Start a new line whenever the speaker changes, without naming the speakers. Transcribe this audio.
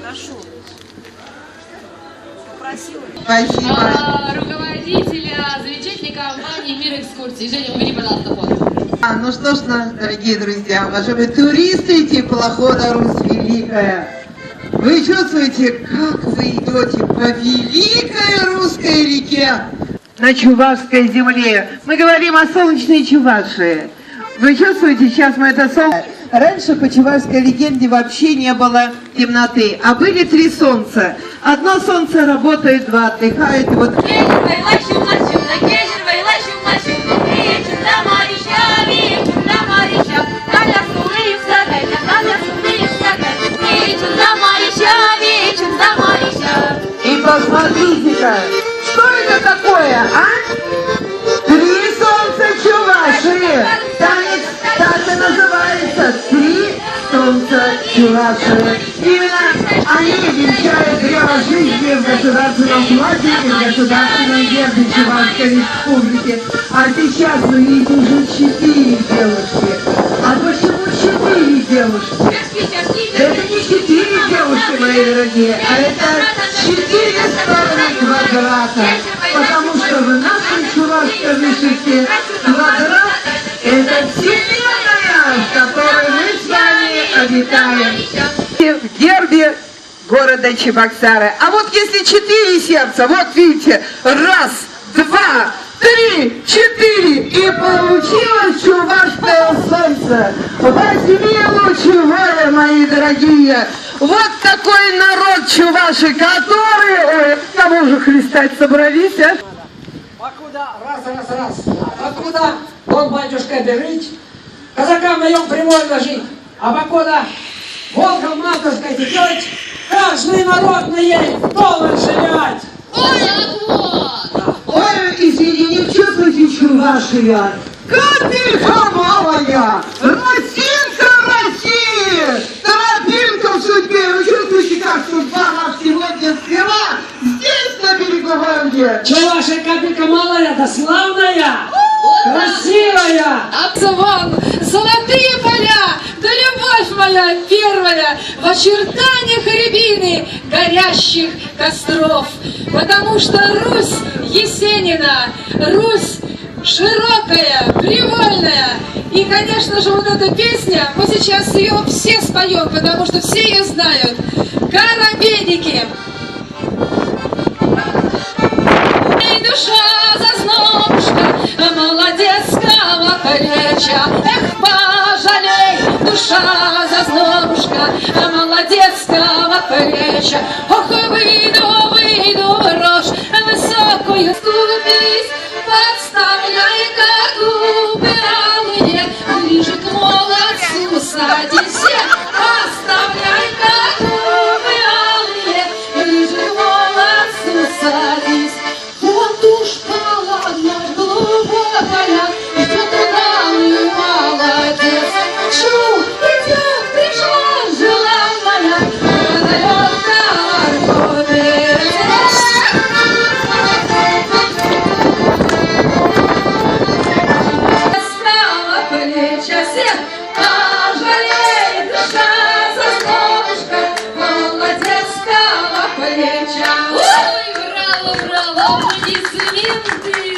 Прошу. Попросила.
Спасибо. Руководителя замечательной компании «Мир экскурсий». Женя, убери, пожалуйста, фото.
Ну что ж, дорогие друзья, уважаемые туристы теплохода «Русь Великая», вы чувствуете, как вы идете по великой русской реке на Чувашской земле. Мы говорим о солнечной Чувашии. Вы чувствуете, сейчас мы это солнце... Раньше по чувашской легенде вообще не было темноты, а были три солнца. Одно солнце работает, два отдыхает. И вот... И посмотрите-ка, что это такое, а? Три солнца Чувашии. Танец так и называется. Три солнца Чувашии. Именно они венчают древо жизни в государственном флаге и в государственном гербе Чувашской республики. А сейчас вы видите уже 4 девушки. А почему 4 девушки? Это не 4 девушки, мои дорогие, а это 4 стороны квадрата. Потому что в нашей чувашской вышивке квадрат — это вселенная, в которой мы с вами обитаем. В гербе города Чебоксары. А вот если 4 сердца, вот видите, раз, два, три, четыре, и получилось чувашское солнце. Возьми лучевое, мои дорогие. Вот такой народ чуваши, которые, кому же хлестать собрались, а?
Покуда раз. Покуда он, батюшка, бежит, казакам наем прямой ложить. А покуда волком матушка течет, каждый народ на ей должен живет.
Ой, извини, не чувствуйте, чувашия. Капелька малая, росинка России, тропинка в судьбе. Вы чувствуете, как судьба нас сегодня свела здесь, на берегу Волги?
Чувашия капелька малая, да славная, красивая.
Обзыван, золотые поля, да любовь моя первая в очертаниях рябины горящих костров. Потому что Русь Есенина, Русь широкая, привольная. И, конечно же, вот эта песня, мы сейчас ее все споем, потому что все ее знают. Коробейники. Эй, душа зазнобушка, молодецкого плеча. Эх, пожалей, душа зазнобушка, молодецкого плеча. Ох, выйду рожь высокую, ступись, подставляй, как убиралые, ближе к молодцу садись, подставляй, как убиралые, ближе к молодцу садись. Вот уж холодно, глубокая, идет удалый молодец. Чу, идет, пришла желанная, продает торговец. Стала плеча всех, пожалей, душа зазнобушка, молодецкого плеча. Ой, браво, аплодисменты!